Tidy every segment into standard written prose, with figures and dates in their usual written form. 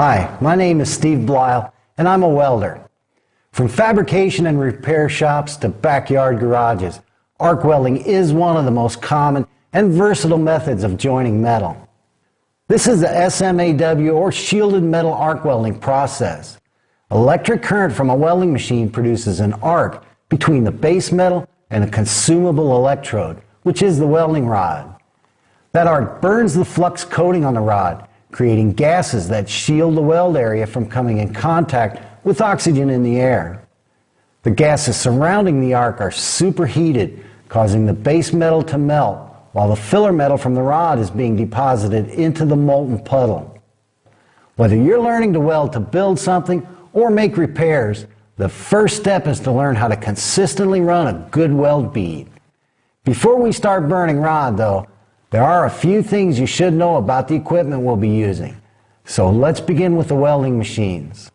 Hi, my name is Steve Blyle, and I'm a welder. From fabrication and repair shops to backyard garages, arc welding is one of the most common and versatile methods of joining metal. This is the SMAW, or shielded metal arc welding process. Electric current from a welding machine produces an arc between the base metal and a consumable electrode, which is the welding rod. That arc burns the flux coating on the rod, creating gases that shield the weld area from coming in contact with oxygen in the air. The gases surrounding the arc are superheated, causing the base metal to melt, while the filler metal from the rod is being deposited into the molten puddle. Whether you're learning to weld to build something or make repairs, the first step is to learn how to consistently run a good weld bead. Before we start burning rod, though, there are a few things you should know about the equipment we'll be using. So let's begin with the welding machines.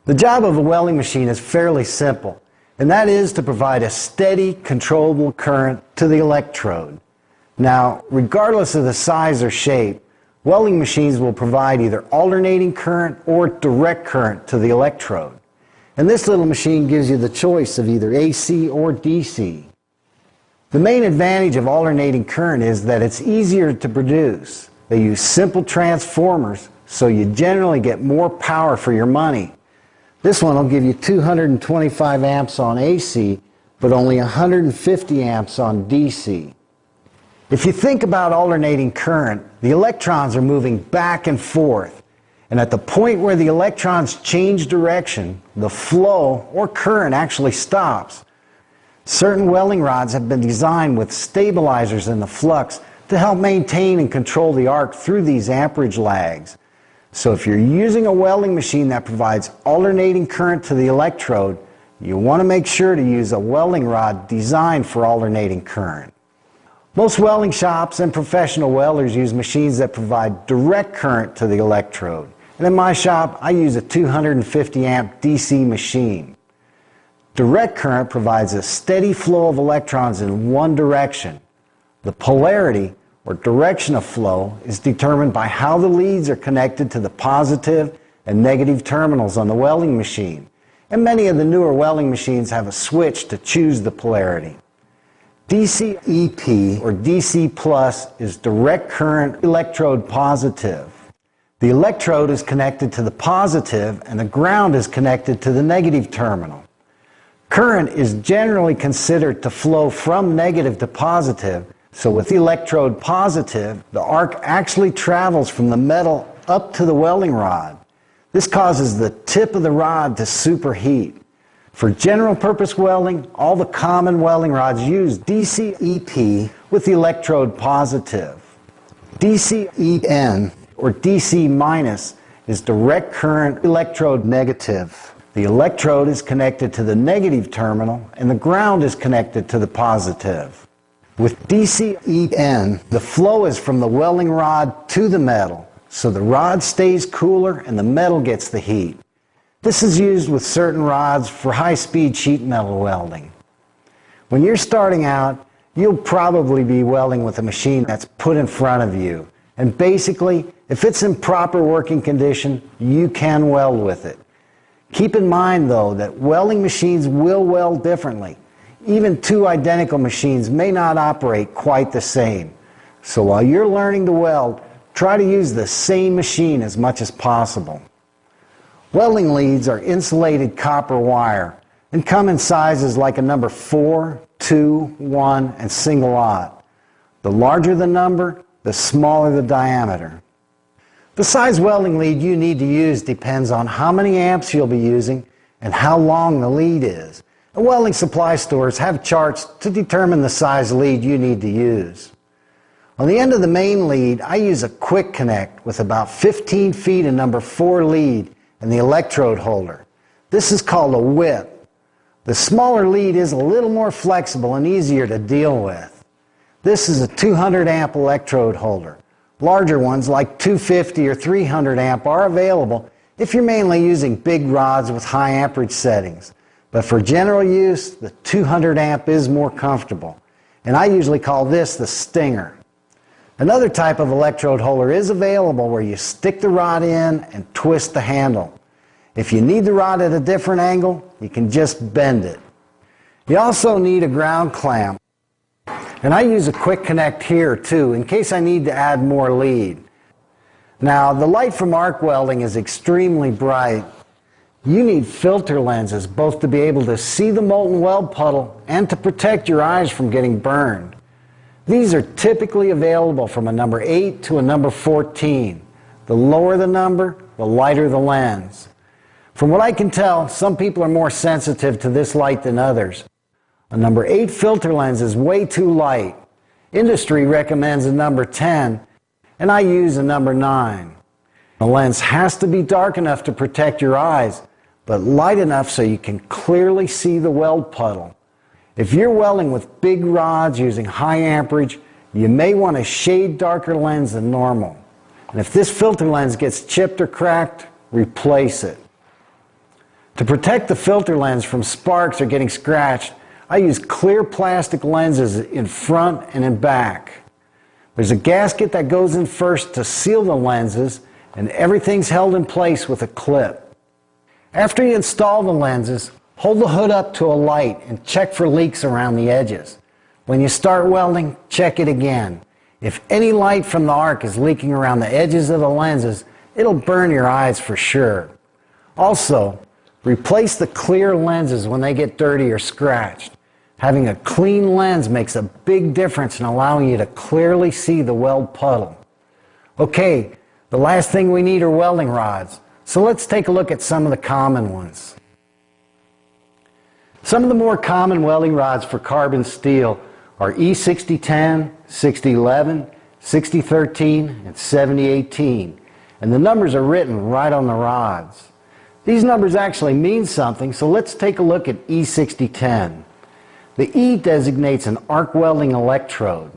The job of a welding machine is fairly simple, and that is to provide a steady, controllable current to the electrode. Now, regardless of the size or shape, welding machines will provide either alternating current or direct current to the electrode. And this little machine gives you the choice of either AC or DC. The main advantage of alternating current is that it's easier to produce. They use simple transformers, so you generally get more power for your money. This one will give you 225 amps on AC, but only 150 amps on DC. If you think about alternating current, the electrons are moving back and forth, and at the point where the electrons change direction, the flow or current actually stops. Certain welding rods have been designed with stabilizers in the flux to help maintain and control the arc through these amperage lags. So if you're using a welding machine that provides alternating current to the electrode, you want to make sure to use a welding rod designed for alternating current. Most welding shops and professional welders use machines that provide direct current to the electrode. And in my shop, I use a 250 amp DC machine. Direct current provides a steady flow of electrons in one direction. The polarity, or direction of flow, is determined by how the leads are connected to the positive and negative terminals on the welding machine. And many of the newer welding machines have a switch to choose the polarity. DC EP, or DC plus, is direct current electrode positive. The electrode is connected to the positive and the ground is connected to the negative terminal. Current is generally considered to flow from negative to positive, so with the electrode positive, the arc actually travels from the metal up to the welding rod. This causes the tip of the rod to superheat. For general purpose welding, all the common welding rods use DC EP with the electrode positive. DC EN, or DC minus, is direct current electrode negative. The electrode is connected to the negative terminal and the ground is connected to the positive. With DC EN, the flow is from the welding rod to the metal, so the rod stays cooler and the metal gets the heat. This is used with certain rods for high-speed sheet metal welding. When you're starting out, you'll probably be welding with a machine that's put in front of you. And basically, if it's in proper working condition, you can weld with it. Keep in mind, though, that welding machines will weld differently. Even two identical machines may not operate quite the same. So while you're learning to weld, try to use the same machine as much as possible. Welding leads are insulated copper wire and come in sizes like a number 4, 2, 1, and single-aught. The larger the number, the smaller the diameter. The size welding lead you need to use depends on how many amps you'll be using and how long the lead is. And welding supply stores have charts to determine the size lead you need to use. On the end of the main lead, I use a quick connect with about 15 feet of number 4 lead and the electrode holder. This is called a whip. The smaller lead is a little more flexible and easier to deal with. This is a 200 amp electrode holder. Larger ones like 250 or 300 amp are available if you're mainly using big rods with high amperage settings. But for general use, the 200 amp is more comfortable. And I usually call this the stinger. Another type of electrode holder is available where you stick the rod in and twist the handle. If you need the rod at a different angle, you can just bend it. You also need a ground clamp. And I use a quick connect here too, in case I need to add more lead. Now, the light from arc welding is extremely bright. You need filter lenses both to be able to see the molten weld puddle and to protect your eyes from getting burned. These are typically available from a number 8 to a number 14. The lower the number, the lighter the lens. From what I can tell, some people are more sensitive to this light than others. A number 8 filter lens is way too light. Industry recommends a number 10, and I use a number 9. The lens has to be dark enough to protect your eyes, but light enough so you can clearly see the weld puddle. If you're welding with big rods using high amperage, you may want a shade darker lens than normal. And if this filter lens gets chipped or cracked, replace it. To protect the filter lens from sparks or getting scratched, I use clear plastic lenses in front and in back. There's a gasket that goes in first to seal the lenses, and everything's held in place with a clip. After you install the lenses, hold the hood up to a light and check for leaks around the edges. When you start welding, check it again. If any light from the arc is leaking around the edges of the lenses, it'll burn your eyes for sure. Also, replace the clear lenses when they get dirty or scratched. Having a clean lens makes a big difference in allowing you to clearly see the weld puddle. Okay, the last thing we need are welding rods. So let's take a look at some of the common ones. Some of the more common welding rods for carbon steel are E6010, 6011, 6013, and 7018. And the numbers are written right on the rods. These numbers actually mean something, so let's take a look at E6010. The E designates an arc welding electrode.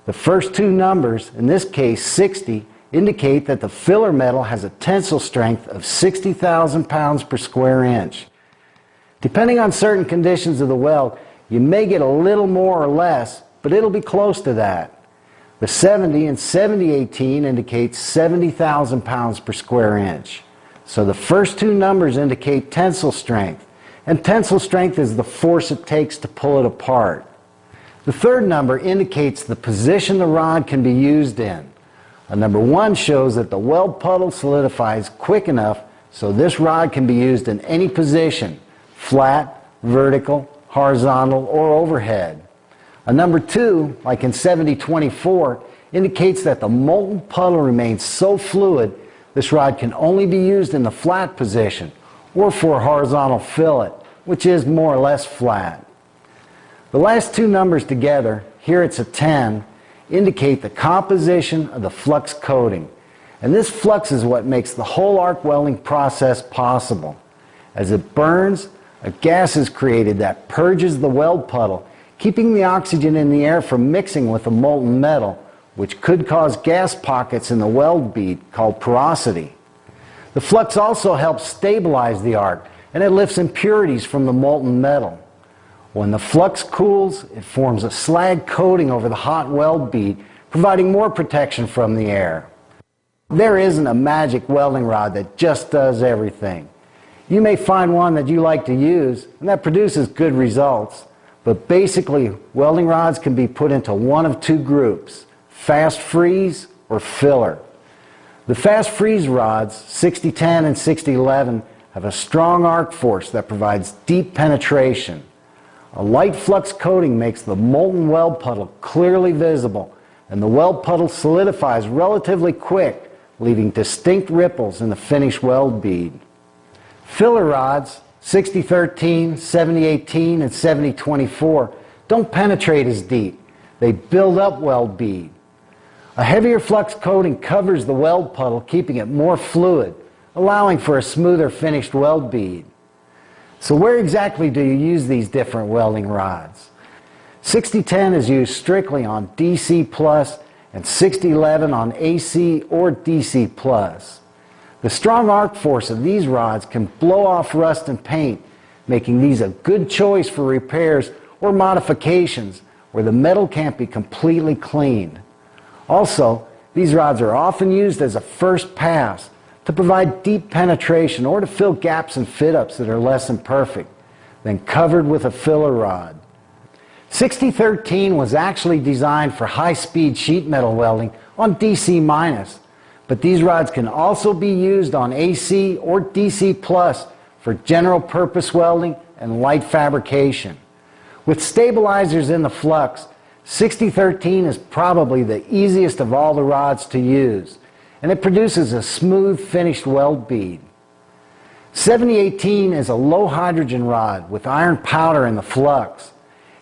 The first two numbers, in this case 60, indicate that the filler metal has a tensile strength of 60,000 pounds per square inch. Depending on certain conditions of the weld, you may get a little more or less, but it'll be close to that. The 70 and 7018 indicate 70,000 pounds per square inch. So the first two numbers indicate tensile strength, and tensile strength is the force it takes to pull it apart. The third number indicates the position the rod can be used in. A number 1 shows that the weld puddle solidifies quick enough so this rod can be used in any position, flat, vertical, horizontal, or overhead. A number 2, like in 7024, indicates that the molten puddle remains so fluid this rod can only be used in the flat position or for a horizontal fillet, which is more or less flat. The last two numbers together, here it's a 10, indicate the composition of the flux coating. And this flux is what makes the whole arc welding process possible. As it burns, a gas is created that purges the weld puddle, keeping the oxygen in the air from mixing with the molten metal, which could cause gas pockets in the weld bead called porosity. The flux also helps stabilize the arc, and it lifts impurities from the molten metal. When the flux cools, it forms a slag coating over the hot weld bead, providing more protection from the air. There isn't a magic welding rod that just does everything. You may find one that you like to use, and that produces good results. But basically, welding rods can be put into one of two groups, fast freeze or filler. The fast freeze rods, 6010 and 6011, have a strong arc force that provides deep penetration. A light flux coating makes the molten weld puddle clearly visible, and the weld puddle solidifies relatively quick, leaving distinct ripples in the finished weld bead. Filler rods, 6013, 7018, and 7024, don't penetrate as deep. They build up weld bead. A heavier flux coating covers the weld puddle, keeping it more fluid, allowing for a smoother finished weld bead. So where exactly do you use these different welding rods? 6010 is used strictly on DC plus and 6011 on AC or DC plus. The strong arc force of these rods can blow off rust and paint, making these a good choice for repairs or modifications where the metal can't be completely cleaned. Also, these rods are often used as a first pass to provide deep penetration or to fill gaps and fit-ups that are less than perfect, then covered with a filler rod. 6013 was actually designed for high-speed sheet metal welding on DC-, but these rods can also be used on AC or DC+ for general-purpose welding and light fabrication. With stabilizers in the flux, 6013 is probably the easiest of all the rods to use, and it produces a smooth finished weld bead. 7018 is a low hydrogen rod with iron powder in the flux.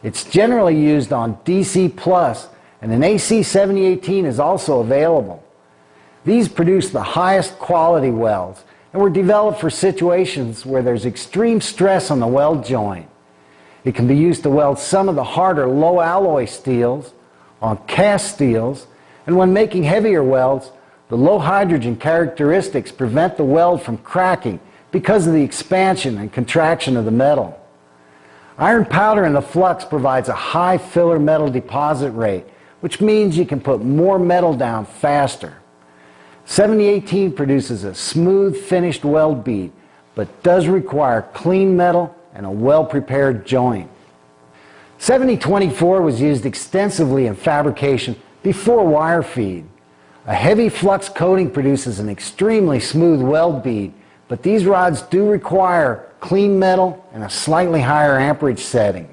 It's generally used on DC+, and an AC 7018 is also available. These produce the highest quality welds and were developed for situations where there's extreme stress on the weld joint. It can be used to weld some of the harder low alloy steels on cast steels, and when making heavier welds, the low hydrogen characteristics prevent the weld from cracking because of the expansion and contraction of the metal. Iron powder in the flux provides a high filler metal deposit rate, which means you can put more metal down faster. 7018 produces a smooth finished weld bead, but does require clean metal and a well-prepared joint. 7024 was used extensively in fabrication before wire feed. A heavy flux coating produces an extremely smooth weld bead, but these rods do require clean metal and a slightly higher amperage setting.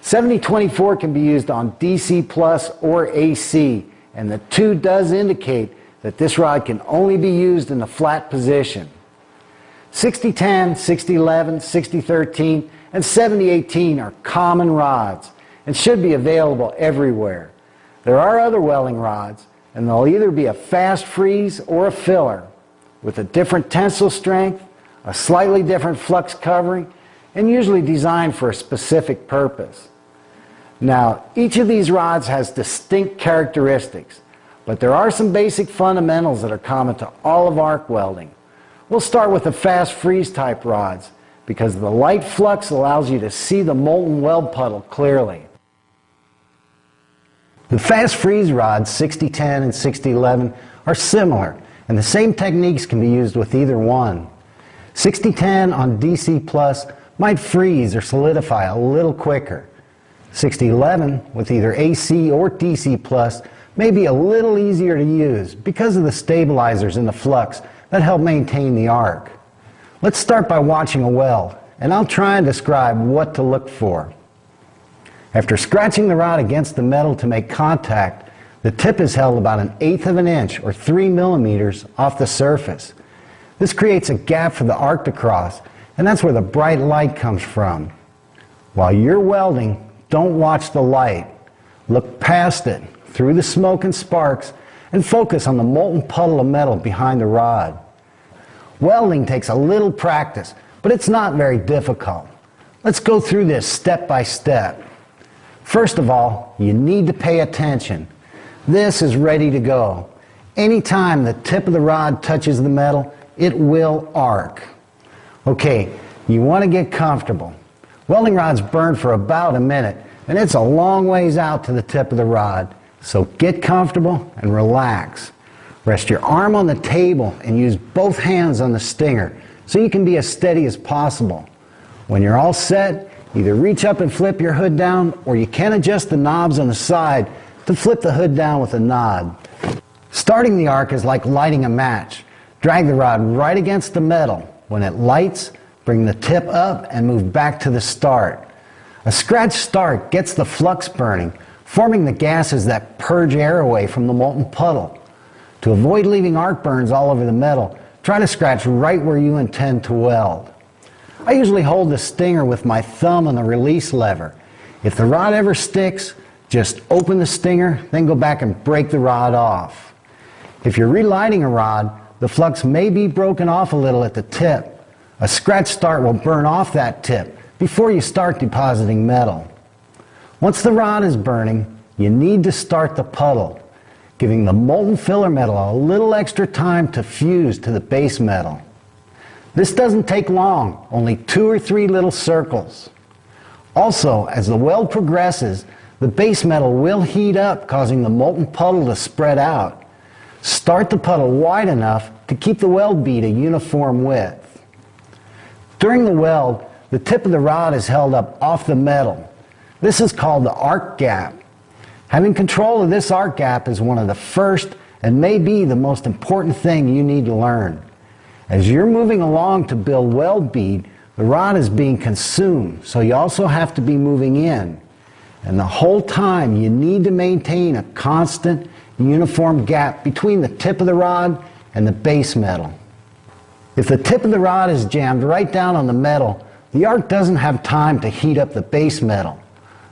7024 can be used on DC+ or AC, and the 2 does indicate that this rod can only be used in the flat position. 6010, 6011, 6013, and 7018 are common rods and should be available everywhere. There are other welding rods, and they'll either be a fast freeze or a filler, with a different tensile strength, a slightly different flux covering, and usually designed for a specific purpose. Now, each of these rods has distinct characteristics, but there are some basic fundamentals that are common to all of arc welding. We'll start with the fast freeze type rods because the light flux allows you to see the molten weld puddle clearly. The fast freeze rods 6010 and 6011 are similar, and the same techniques can be used with either one. 6010 on DC+ might freeze or solidify a little quicker. 6011 with either AC or DC+ may be a little easier to use because of the stabilizers in the flux that help maintain the arc. Let's start by watching a weld, and I'll try and describe what to look for. After scratching the rod against the metal to make contact, the tip is held about 1/8 of an inch or 3 millimeters off the surface. This creates a gap for the arc to cross, and that's where the bright light comes from. While you're welding, don't watch the light. Look past it, through the smoke and sparks, and focus on the molten puddle of metal behind the rod. Welding takes a little practice, but it's not very difficult. Let's go through this step by step. First of all, you need to pay attention. This is ready to go. Anytime the tip of the rod touches the metal, it will arc. Okay, you want to get comfortable. Welding rods burn for about a minute, and it's a long ways out to the tip of the rod. So get comfortable and relax. Rest your arm on the table and use both hands on the stinger so you can be as steady as possible. When you're all set, either reach up and flip your hood down, or you can adjust the knobs on the side to flip the hood down with a nod. Starting the arc is like lighting a match. Drag the rod right against the metal. When it lights, bring the tip up and move back to the start. A scratch start gets the flux burning, forming the gases that purge air away from the molten puddle. To avoid leaving arc burns all over the metal, try to scratch right where you intend to weld. I usually hold the stinger with my thumb on the release lever. If the rod ever sticks, just open the stinger, then go back and break the rod off. If you're relighting a rod, the flux may be broken off a little at the tip. A scratch start will burn off that tip before you start depositing metal. Once the rod is burning, you need to start the puddle, giving the molten filler metal a little extra time to fuse to the base metal. This doesn't take long, only 2 or 3 little circles. Also, as the weld progresses, the base metal will heat up, causing the molten puddle to spread out. Start the puddle wide enough to keep the weld bead a uniform width. During the weld, the tip of the rod is held up off the metal. This is called the arc gap. Having control of this arc gap is one of the first and may be the most important thing you need to learn. As you're moving along to build weld bead, the rod is being consumed, so you also have to be moving in. And the whole time you need to maintain a constant, uniform gap between the tip of the rod and the base metal. If the tip of the rod is jammed right down on the metal, the arc doesn't have time to heat up the base metal.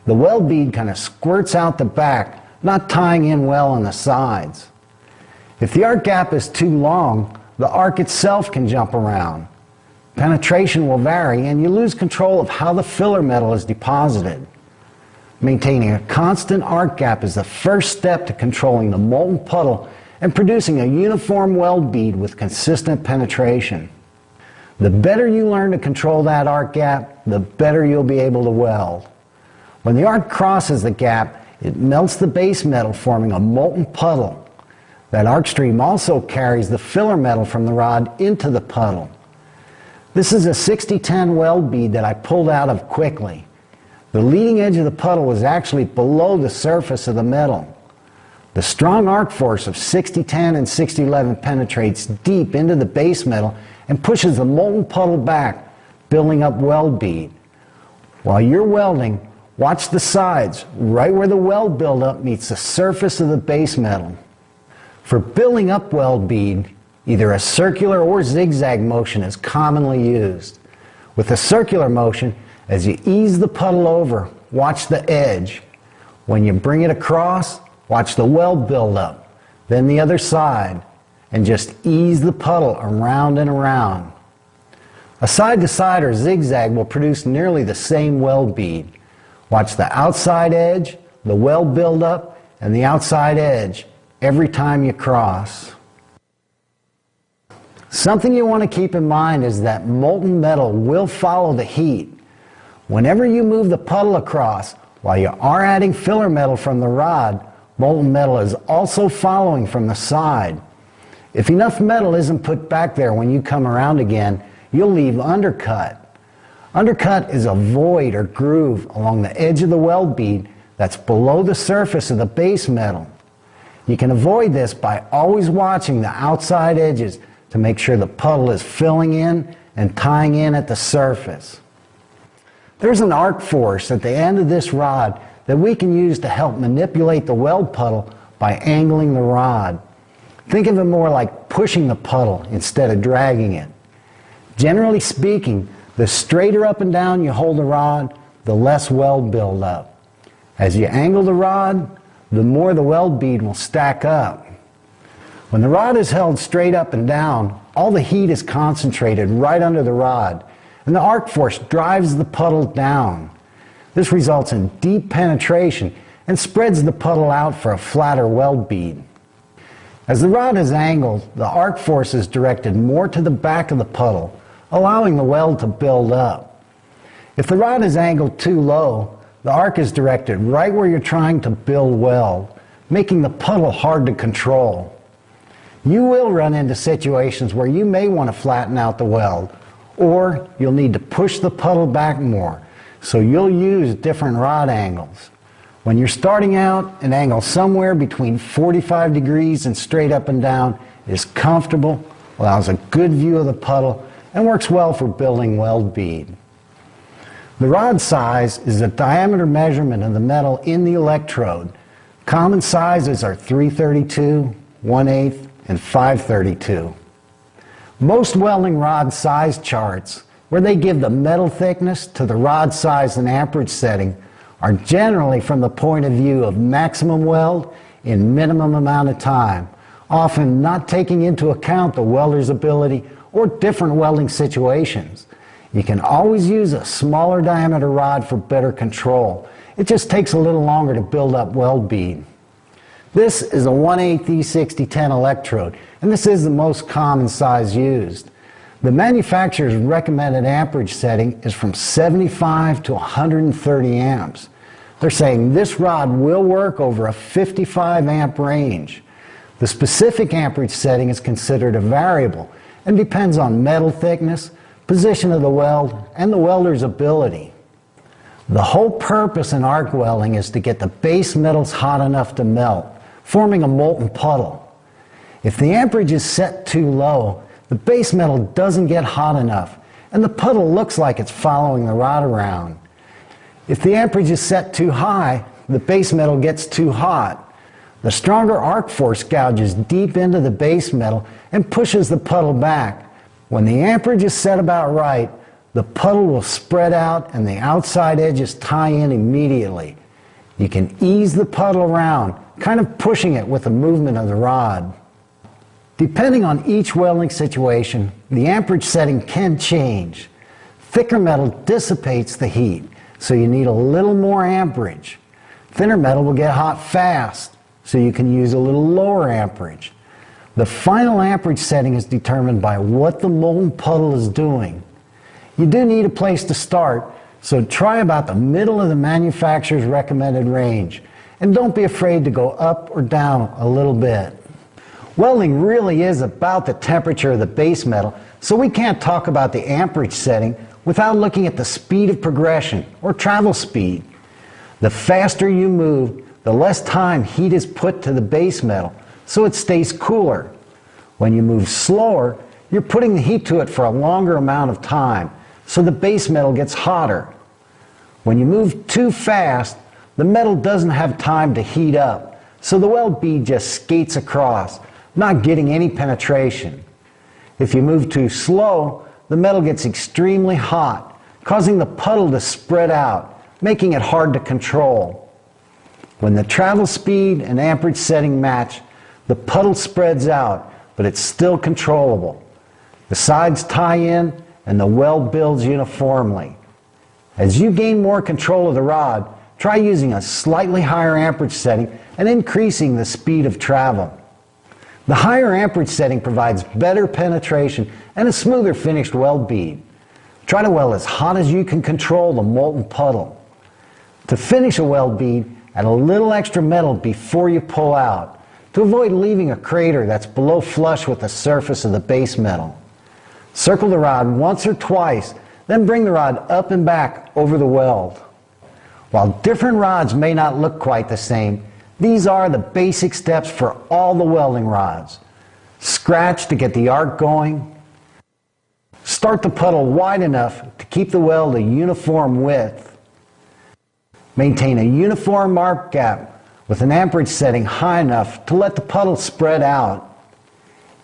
The weld bead kind of squirts out the back, not tying in well on the sides. If the arc gap is too long, the arc itself can jump around. Penetration will vary and you lose control of how the filler metal is deposited. Maintaining a constant arc gap is the first step to controlling the molten puddle and producing a uniform weld bead with consistent penetration. The better you learn to control that arc gap, the better you'll be able to weld. When the arc crosses the gap, it melts the base metal, forming a molten puddle. That arc stream also carries the filler metal from the rod into the puddle. This is a 60-10 weld bead that I pulled out of quickly. The leading edge of the puddle was actually below the surface of the metal. The strong arc force of 60-10 and 60-11 penetrates deep into the base metal and pushes the molten puddle back, building up weld bead. While you're welding, watch the sides, right where the weld buildup meets the surface of the base metal. For building up weld bead, either a circular or zigzag motion is commonly used. With a circular motion, as you ease the puddle over, watch the edge. When you bring it across, watch the weld build up, then the other side, and just ease the puddle around and around. A side-to-side or zigzag will produce nearly the same weld bead. Watch the outside edge, the weld build up, and the outside edge every time you cross. Something you want to keep in mind is that molten metal will follow the heat. Whenever you move the puddle across, while you are adding filler metal from the rod, molten metal is also following from the side. If enough metal isn't put back there when you come around again, you'll leave undercut. Undercut is a void or groove along the edge of the weld bead that's below the surface of the base metal. You can avoid this by always watching the outside edges to make sure the puddle is filling in and tying in at the surface. There's an arc force at the end of this rod that we can use to help manipulate the weld puddle by angling the rod. Think of it more like pushing the puddle instead of dragging it. Generally speaking, the straighter up and down you hold the rod, the less weld buildup. As you angle the rod, the more the weld bead will stack up. When the rod is held straight up and down, all the heat is concentrated right under the rod, and the arc force drives the puddle down. This results in deep penetration and spreads the puddle out for a flatter weld bead. As the rod is angled, the arc force is directed more to the back of the puddle, allowing the weld to build up. If the rod is angled too low, the arc is directed right where you're trying to build weld, making the puddle hard to control. You will run into situations where you may want to flatten out the weld, or you'll need to push the puddle back more, so you'll use different rod angles. When you're starting out, an angle somewhere between 45 degrees and straight up and down is comfortable, allows a good view of the puddle, and works well for building weld bead. The rod size is the diameter measurement of the metal in the electrode. Common sizes are 332, 1/8, and 532. Most welding rod size charts, where they give the metal thickness to the rod size and amperage setting, are generally from the point of view of maximum weld in minimum amount of time, often not taking into account the welder's ability or different welding situations. You can always use a smaller diameter rod for better control. It just takes a little longer to build up weld bead. This is a 1/8 E6010 electrode, and this is the most common size used. The manufacturer's recommended amperage setting is from 75 to 130 amps. They're saying this rod will work over a 55 amp range. The specific amperage setting is considered a variable and depends on metal thickness, position of the weld, and the welder's ability. The whole purpose in arc welding is to get the base metals hot enough to melt, forming a molten puddle. If the amperage is set too low, the base metal doesn't get hot enough, and the puddle looks like it's following the rod around. If the amperage is set too high, the base metal gets too hot. The stronger arc force gouges deep into the base metal and pushes the puddle back. When the amperage is set about right, the puddle will spread out and the outside edges tie in immediately. You can ease the puddle around, kind of pushing it with the movement of the rod. Depending on each welding situation, the amperage setting can change. Thicker metal dissipates the heat, so you need a little more amperage. Thinner metal will get hot fast, so you can use a little lower amperage. The final amperage setting is determined by what the molten puddle is doing. You do need a place to start, so try about the middle of the manufacturer's recommended range, and don't be afraid to go up or down a little bit. Welding really is about the temperature of the base metal, so we can't talk about the amperage setting without looking at the speed of progression, or travel speed. The faster you move, the less time heat is put to the base metal, so it stays cooler. When you move slower, you're putting the heat to it for a longer amount of time, so the base metal gets hotter. When you move too fast, the metal doesn't have time to heat up, so the weld bead just skates across, not getting any penetration. If you move too slow, the metal gets extremely hot, causing the puddle to spread out, making it hard to control. When the travel speed and amperage setting match, the puddle spreads out, but it's still controllable. The sides tie in and the weld builds uniformly. As you gain more control of the rod, try using a slightly higher amperage setting and increasing the speed of travel. The higher amperage setting provides better penetration and a smoother finished weld bead. Try to weld as hot as you can control the molten puddle. To finish a weld bead, add a little extra metal before you pull out, to avoid leaving a crater that's below flush with the surface of the base metal. Circle the rod once or twice, then bring the rod up and back over the weld. While different rods may not look quite the same, these are the basic steps for all the welding rods. Scratch to get the arc going. Start the puddle wide enough to keep the weld a uniform width. Maintain a uniform arc gap with an amperage setting high enough to let the puddle spread out.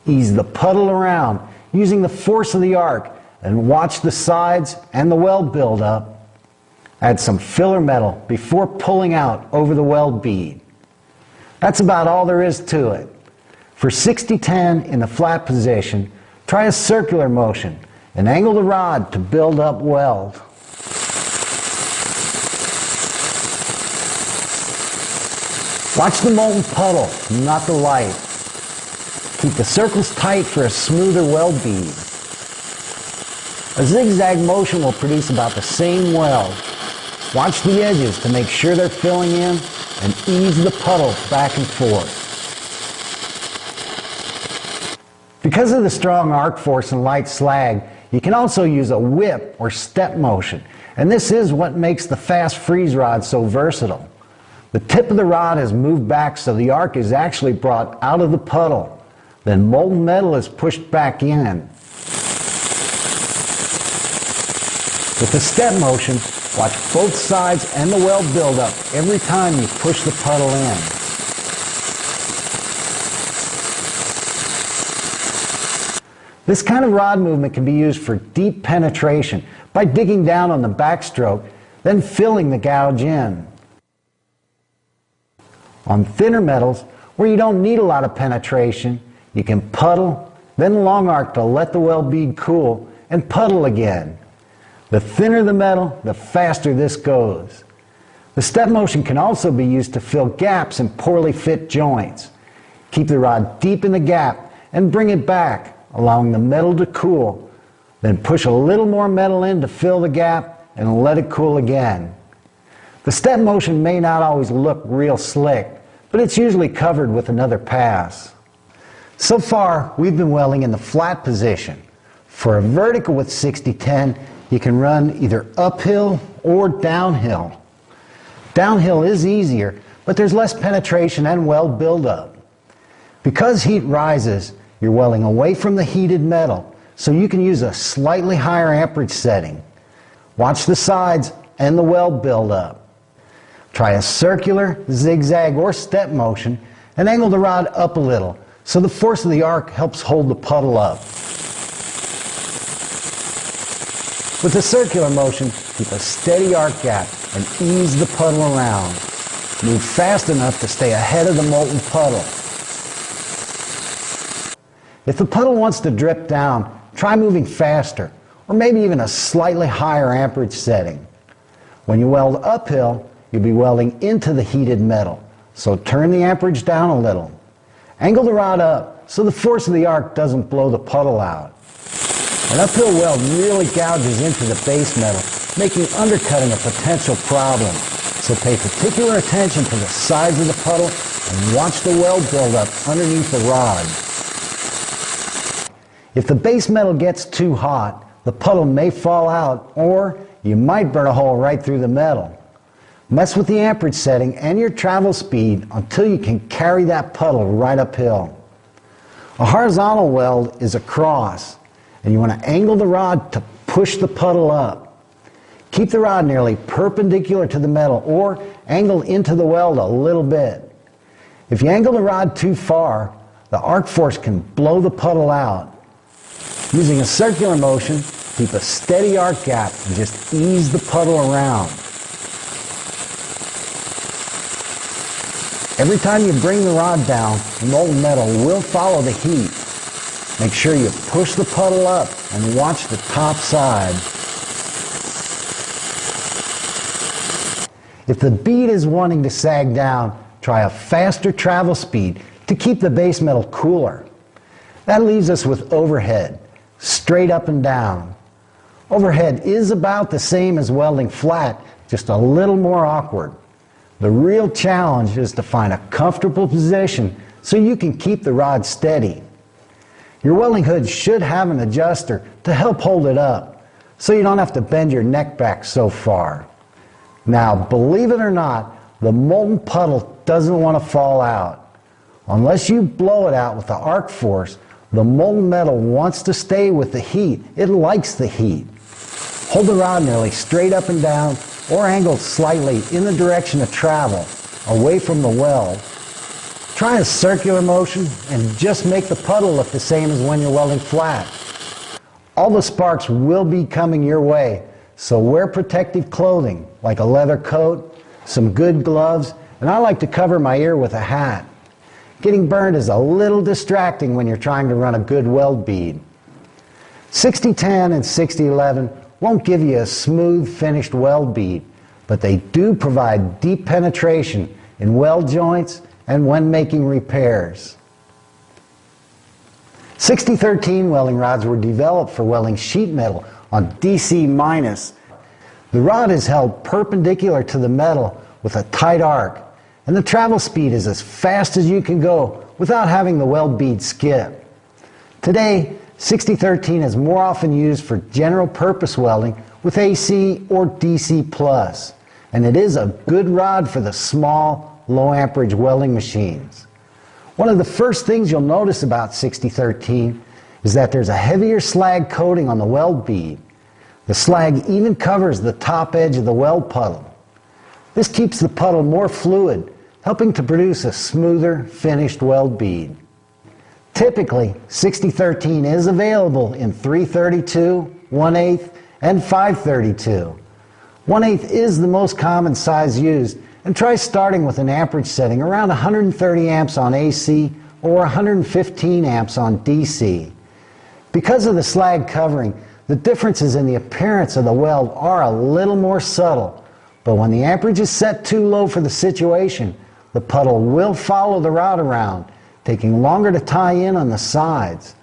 Ease the puddle around using the force of the arc and watch the sides and the weld build up. Add some filler metal before pulling out over the weld bead. That's about all there is to it. For 60-10 in the flat position, try a circular motion and angle the rod to build up weld. Watch the molten puddle, not the light. Keep the circles tight for a smoother weld bead. A zigzag motion will produce about the same weld. Watch the edges to make sure they're filling in and ease the puddle back and forth. Because of the strong arc force and light slag, you can also use a whip or step motion, and this is what makes the fast freeze rod so versatile. The tip of the rod is moved back so the arc is actually brought out of the puddle. Then molten metal is pushed back in. With the step motion, watch both sides and the weld build up every time you push the puddle in. This kind of rod movement can be used for deep penetration by digging down on the backstroke, then filling the gouge in. On thinner metals, where you don't need a lot of penetration, you can puddle, then long arc to let the weld bead cool, and puddle again. The thinner the metal, the faster this goes. The step motion can also be used to fill gaps in poorly fit joints. Keep the rod deep in the gap and bring it back, allowing the metal to cool. Then push a little more metal in to fill the gap and let it cool again. The step motion may not always look real slick, but it's usually covered with another pass. So far, we've been welding in the flat position. For a vertical with 60-10, you can run either uphill or downhill. Downhill is easier, but there's less penetration and weld buildup. Because heat rises, you're welding away from the heated metal, so you can use a slightly higher amperage setting. Watch the sides and the weld buildup. Try a circular, zigzag, or step motion and angle the rod up a little so the force of the arc helps hold the puddle up. With the circular motion, keep a steady arc gap and ease the puddle around. Move fast enough to stay ahead of the molten puddle. If the puddle wants to drip down, try moving faster, or maybe even a slightly higher amperage setting. When you weld uphill, you'll be welding into the heated metal, so turn the amperage down a little. Angle the rod up so the force of the arc doesn't blow the puddle out. An uphill weld really gouges into the base metal, making undercutting a potential problem. So pay particular attention to the sides of the puddle and watch the weld buildup underneath the rod. If the base metal gets too hot, the puddle may fall out, or you might burn a hole right through the metal. Mess with the amperage setting and your travel speed until you can carry that puddle right uphill. A horizontal weld is a cross, and you want to angle the rod to push the puddle up. Keep the rod nearly perpendicular to the metal or angle into the weld a little bit. If you angle the rod too far, the arc force can blow the puddle out. Using a circular motion, keep a steady arc gap and just ease the puddle around. Every time you bring the rod down, the molten metal will follow the heat. Make sure you push the puddle up and watch the top side. If the bead is wanting to sag down, try a faster travel speed to keep the base metal cooler. That leaves us with overhead, straight up and down. Overhead is about the same as welding flat, just a little more awkward. The real challenge is to find a comfortable position so you can keep the rod steady. Your welding hood should have an adjuster to help hold it up, so you don't have to bend your neck back so far. Now, believe it or not, the molten puddle doesn't want to fall out. Unless you blow it out with the arc force, the molten metal wants to stay with the heat. It likes the heat. Hold the rod nearly straight up and down or angled slightly in the direction of travel, away from the weld. Try a circular motion and just make the puddle look the same as when you're welding flat. All the sparks will be coming your way, so wear protective clothing like a leather coat, some good gloves, and I like to cover my ear with a hat. Getting burned is a little distracting when you're trying to run a good weld bead. 60-10 and 60-11 won't give you a smooth finished weld bead, but they do provide deep penetration in weld joints and when making repairs. 60-13 welding rods were developed for welding sheet metal on DC-. The rod is held perpendicular to the metal with a tight arc, and the travel speed is as fast as you can go without having the weld bead skip. Today, 60-13 is more often used for general purpose welding with AC or DC+, and it is a good rod for the small, low amperage welding machines. One of the first things you'll notice about 60-13 is that there's a heavier slag coating on the weld bead. The slag even covers the top edge of the weld puddle. This keeps the puddle more fluid, helping to produce a smoother, finished weld bead. Typically, 60-13 is available in 332, 1/8, and 532. 1/8 is the most common size used, and try starting with an amperage setting around 130 amps on AC or 115 amps on DC. Because of the slag covering, the differences in the appearance of the weld are a little more subtle, but when the amperage is set too low for the situation, the puddle will follow the rod around, taking longer to tie in on the sides.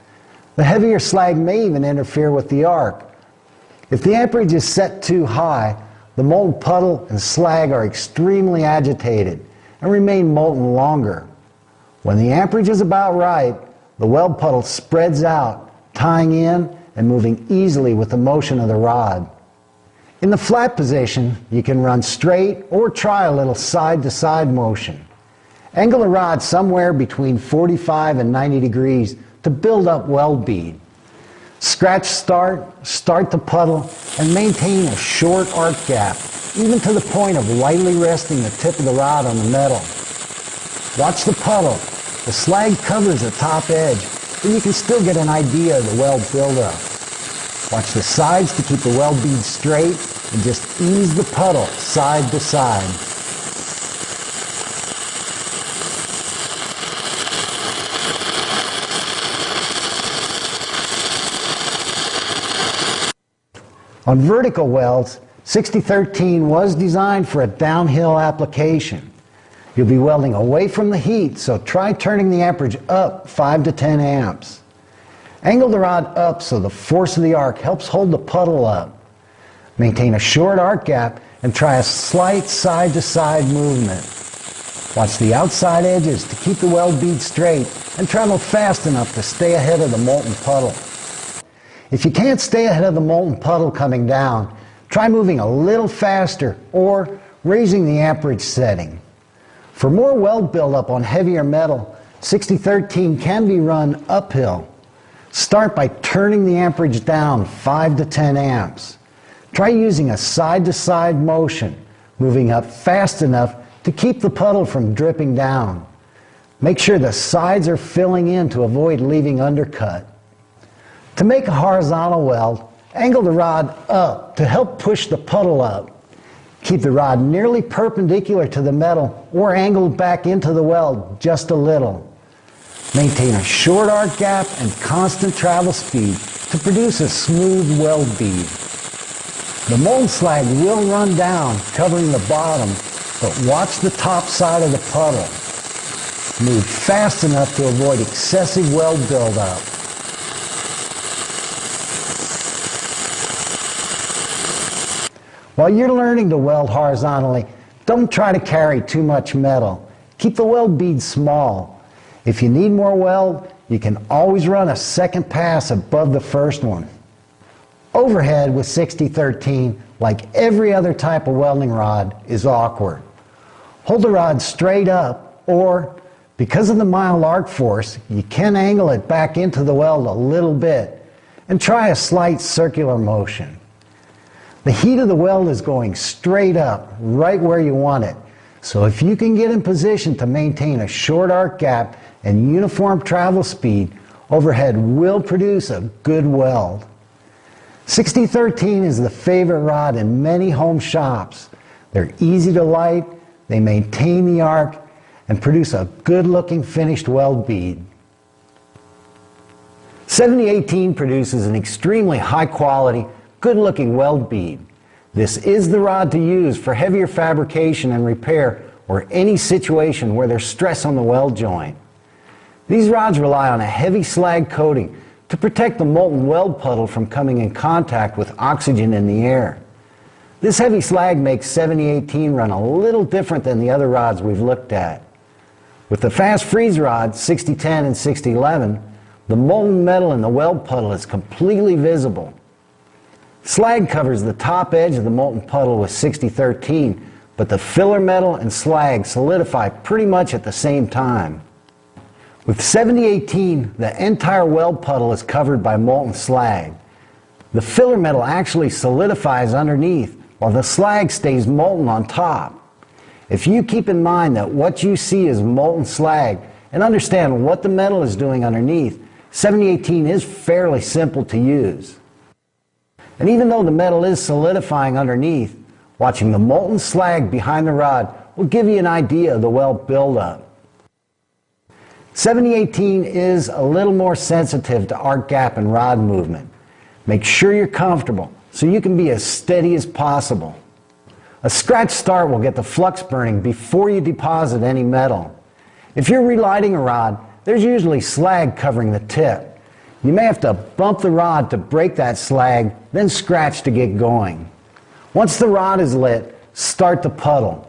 The heavier slag may even interfere with the arc. If the amperage is set too high, the molten puddle and slag are extremely agitated and remain molten longer. When the amperage is about right, the weld puddle spreads out, tying in and moving easily with the motion of the rod. In the flat position, you can run straight or try a little side-to-side motion. Angle the rod somewhere between 45 and 90 degrees to build up weld bead. Scratch start the puddle, and maintain a short arc gap, even to the point of lightly resting the tip of the rod on the metal. Watch the puddle. The slag covers the top edge, but you can still get an idea of the weld buildup. Watch the sides to keep the weld bead straight, and just ease the puddle side to side. On vertical welds, 6013 was designed for a downhill application. You'll be welding away from the heat, so try turning the amperage up 5 to 10 amps. Angle the rod up so the force of the arc helps hold the puddle up. Maintain a short arc gap and try a slight side-to-side movement. Watch the outside edges to keep the weld bead straight and travel fast enough to stay ahead of the molten puddle. If you can't stay ahead of the molten puddle coming down, try moving a little faster or raising the amperage setting. For more weld buildup on heavier metal, 6013 can be run uphill. Start by turning the amperage down 5 to 10 amps. Try using a side-to-side motion, moving up fast enough to keep the puddle from dripping down. Make sure the sides are filling in to avoid leaving undercut. To make a horizontal weld, angle the rod up to help push the puddle up. Keep the rod nearly perpendicular to the metal or angled back into the weld just a little. Maintain a short arc gap and constant travel speed to produce a smooth weld bead. The molten slag will run down, covering the bottom, but watch the top side of the puddle. Move fast enough to avoid excessive weld buildup. While you're learning to weld horizontally, don't try to carry too much metal. Keep the weld bead small. If you need more weld, you can always run a second pass above the first one. Overhead with 6013, like every other type of welding rod, is awkward. Hold the rod straight up, or, because of the mild arc force, you can angle it back into the weld a little bit, and try a slight circular motion. The heat of the weld is going straight up, right where you want it. So if you can get in position to maintain a short arc gap and uniform travel speed, overhead will produce a good weld. 6013 is the favorite rod in many home shops. They're easy to light, they maintain the arc, and produce a good-looking finished weld bead. 7018 produces an extremely high-quality, good-looking weld bead. This is the rod to use for heavier fabrication and repair or any situation where there's stress on the weld joint. These rods rely on a heavy slag coating to protect the molten weld puddle from coming in contact with oxygen in the air. This heavy slag makes 7018 run a little different than the other rods we've looked at. With the fast freeze rods, 6010 and 6011, the molten metal in the weld puddle is completely visible. Slag covers the top edge of the molten puddle with 6013, but the filler metal and slag solidify pretty much at the same time. With 7018, the entire weld puddle is covered by molten slag. The filler metal actually solidifies underneath, while the slag stays molten on top. If you keep in mind that what you see is molten slag and understand what the metal is doing underneath, 7018 is fairly simple to use. And even though the metal is solidifying underneath, watching the molten slag behind the rod will give you an idea of the weld buildup. 7018 is a little more sensitive to arc gap and rod movement. Make sure you're comfortable so you can be as steady as possible. A scratch start will get the flux burning before you deposit any metal. If you're relighting a rod, there's usually slag covering the tip. You may have to bump the rod to break that slag, then scratch to get going. Once the rod is lit, start the puddle.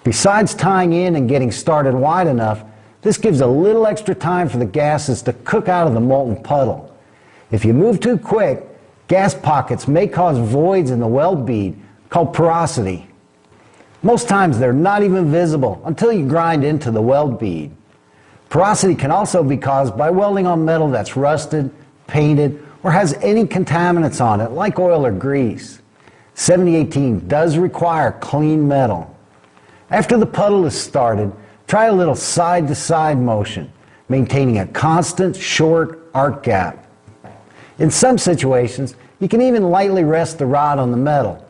Besides tying in and getting started wide enough, this gives a little extra time for the gases to cook out of the molten puddle. If you move too quick, gas pockets may cause voids in the weld bead called porosity. Most times they're not even visible until you grind into the weld bead. Porosity can also be caused by welding on metal that's rusted, painted, or has any contaminants on it like oil or grease. 7018 does require clean metal. After the puddle is started, try a little side-to-side motion, maintaining a constant short arc gap. In some situations, you can even lightly rest the rod on the metal.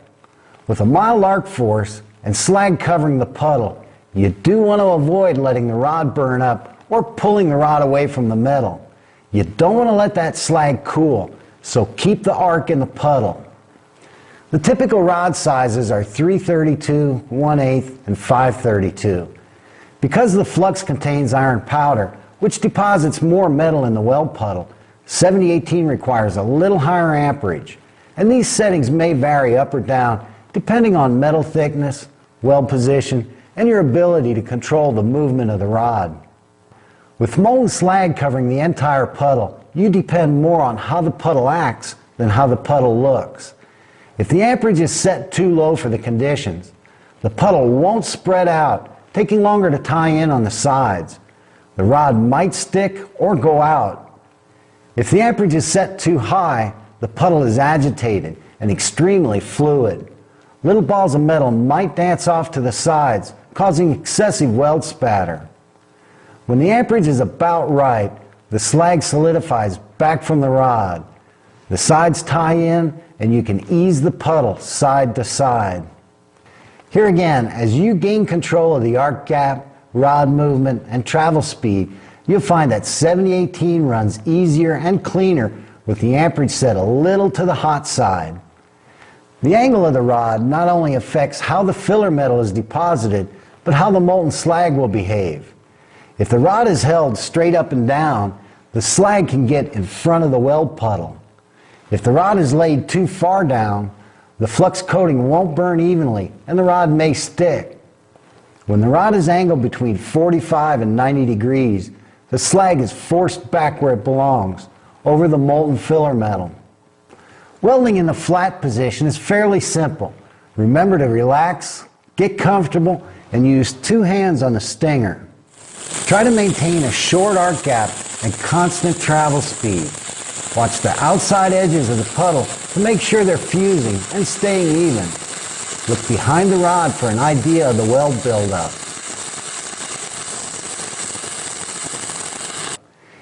With a mild arc force and slag covering the puddle, you do want to avoid letting the rod burn up or pulling the rod away from the metal. You don't want to let that slag cool, so keep the arc in the puddle. The typical rod sizes are 332, 1/8, and 532. Because the flux contains iron powder, which deposits more metal in the weld puddle, 7018 requires a little higher amperage, and these settings may vary up or down depending on metal thickness, weld position, and your ability to control the movement of the rod. With molten slag covering the entire puddle, you depend more on how the puddle acts than how the puddle looks. If the amperage is set too low for the conditions, the puddle won't spread out, taking longer to tie in on the sides. The rod might stick or go out. If the amperage is set too high, the puddle is agitated and extremely fluid. Little balls of metal might dance off to the sides, causing excessive weld spatter. When the amperage is about right, the slag solidifies back from the rod. The sides tie in, and you can ease the puddle side to side. Here again, as you gain control of the arc gap, rod movement, and travel speed, you'll find that 7018 runs easier and cleaner with the amperage set a little to the hot side. The angle of the rod not only affects how the filler metal is deposited, but how the molten slag will behave. If the rod is held straight up and down, the slag can get in front of the weld puddle. If the rod is laid too far down, the flux coating won't burn evenly and the rod may stick. When the rod is angled between 45 and 90 degrees, the slag is forced back where it belongs, over the molten filler metal. Welding in the flat position is fairly simple. Remember to relax, get comfortable, and use two hands on the stinger. Try to maintain a short arc gap and constant travel speed. Watch the outside edges of the puddle to make sure they're fusing and staying even. Look behind the rod for an idea of the weld buildup.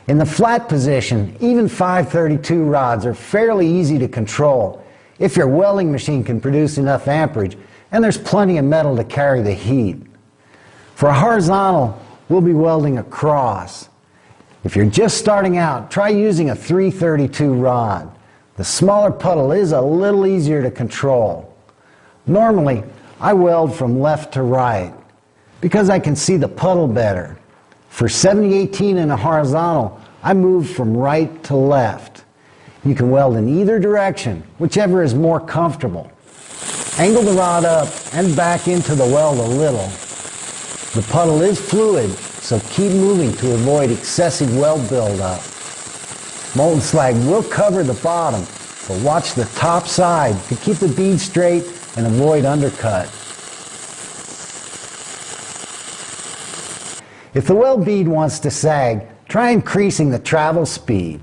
In the flat position, even 532 rods are fairly easy to control if your welding machine can produce enough amperage and there's plenty of metal to carry the heat. For a horizontal, we'll be welding across. If you're just starting out, try using a 332 rod. The smaller puddle is a little easier to control. Normally, I weld from left to right because I can see the puddle better. For 7018 in a horizontal, I move from right to left. You can weld in either direction, whichever is more comfortable. Angle the rod up and back into the weld a little. The puddle is fluid, so keep moving to avoid excessive weld buildup. Molten slag will cover the bottom, but watch the top side to keep the bead straight and avoid undercut. If the weld bead wants to sag, try increasing the travel speed.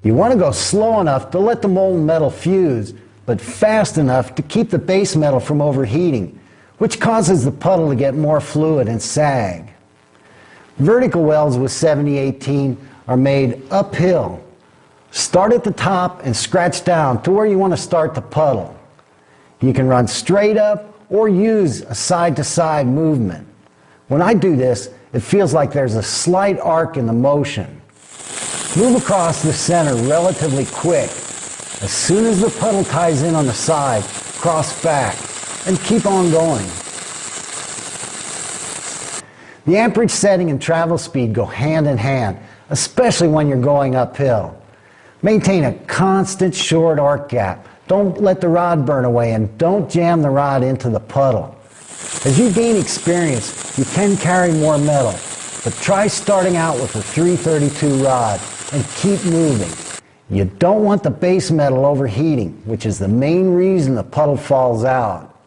You want to go slow enough to let the molten metal fuse, but fast enough to keep the base metal from overheating, which causes the puddle to get more fluid and sag. Vertical welds with 7018 are made uphill. Start at the top and scratch down to where you want to start the puddle. You can run straight up or use a side-to-side movement. When I do this, it feels like there's a slight arc in the motion. Move across the center relatively quick. As soon as the puddle ties in on the side, cross back and keep on going. The amperage setting and travel speed go hand in hand, especially when you're going uphill. Maintain a constant short arc gap Don't let the rod burn away, and don't jam the rod into the puddle. As you gain experience, you can carry more metal, but try starting out with a 332 rod and keep moving. You don't want the base metal overheating, which is the main reason the puddle falls out.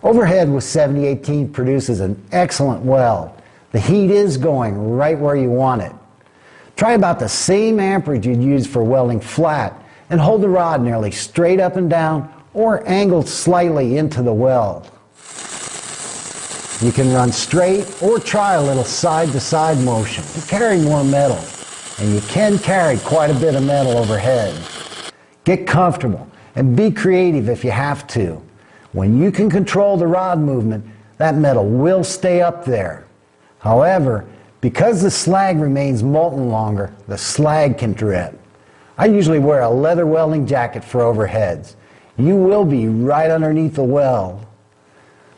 Overhead with 7018 produces an excellent weld. The heat is going right where you want it. Try about the same amperage you'd use for welding flat, and hold the rod nearly straight up and down or angled slightly into the weld. You can run straight or try a little side-to-side motion to carry more metal, and you can carry quite a bit of metal overhead. Get comfortable and be creative if you have to. When you can control the rod movement, that metal will stay up there. However, because the slag remains molten longer, the slag can drip. I usually wear a leather welding jacket for overheads. You will be right underneath the weld.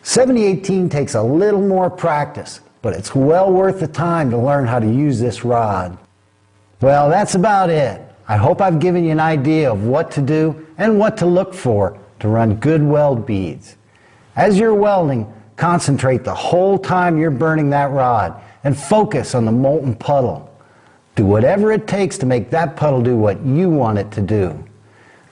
7018 takes a little more practice, but it's well worth the time to learn how to use this rod. Well, that's about it. I hope I've given you an idea of what to do and what to look for to run good weld beads. As you're welding, concentrate the whole time you're burning that rod and focus on the molten puddle. Do whatever it takes to make that puddle do what you want it to do.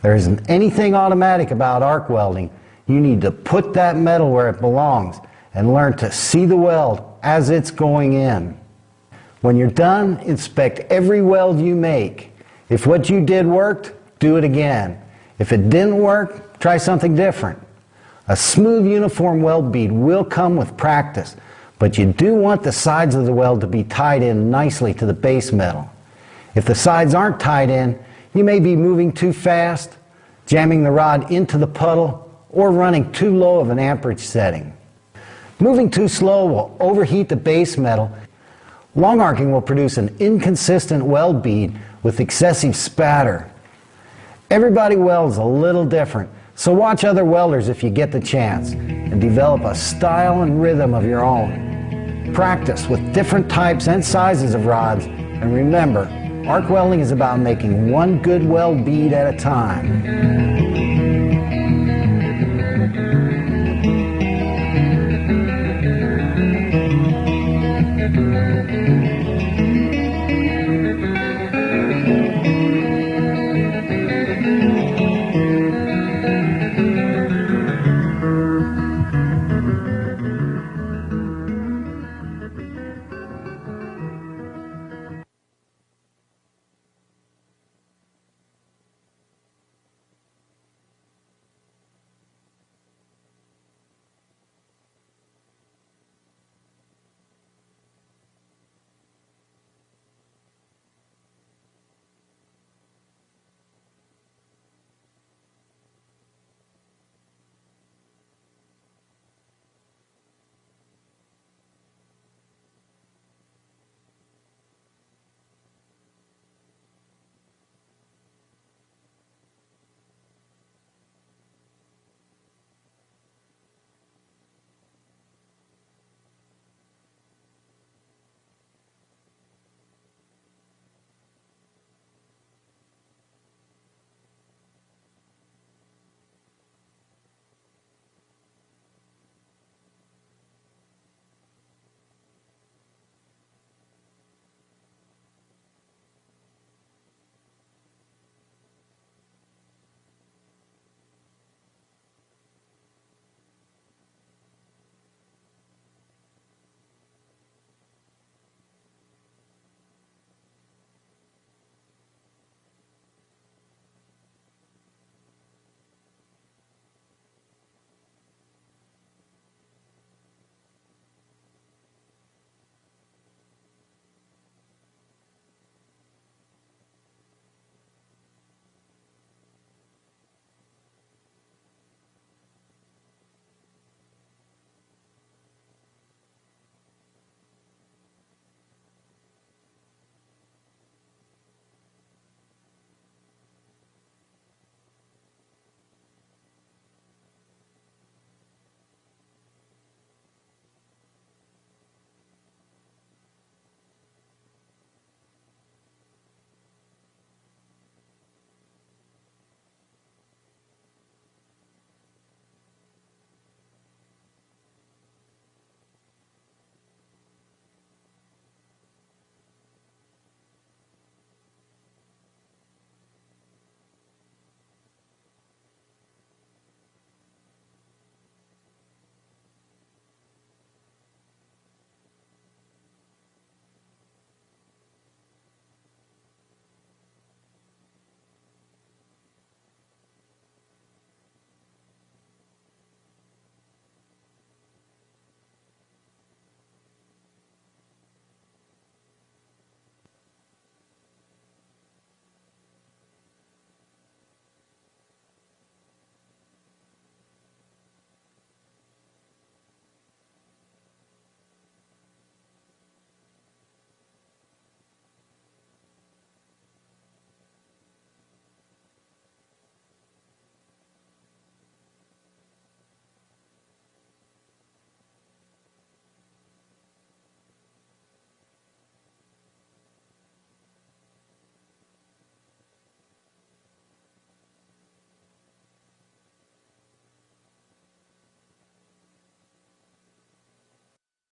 There isn't anything automatic about arc welding. You need to put that metal where it belongs and learn to see the weld as it's going in. When you're done, inspect every weld you make. If what you did worked, do it again. If it didn't work, try something different. A smooth, uniform weld bead will come with practice, but you do want the sides of the weld to be tied in nicely to the base metal. If the sides aren't tied in, you may be moving too fast, jamming the rod into the puddle, or running too low of an amperage setting. Moving too slow will overheat the base metal. Long arcing will produce an inconsistent weld bead with excessive spatter. Everybody welds a little different, so watch other welders if you get the chance, and develop a style and rhythm of your own. Practice with different types and sizes of rods, and remember, arc welding is about making one good weld bead at a time.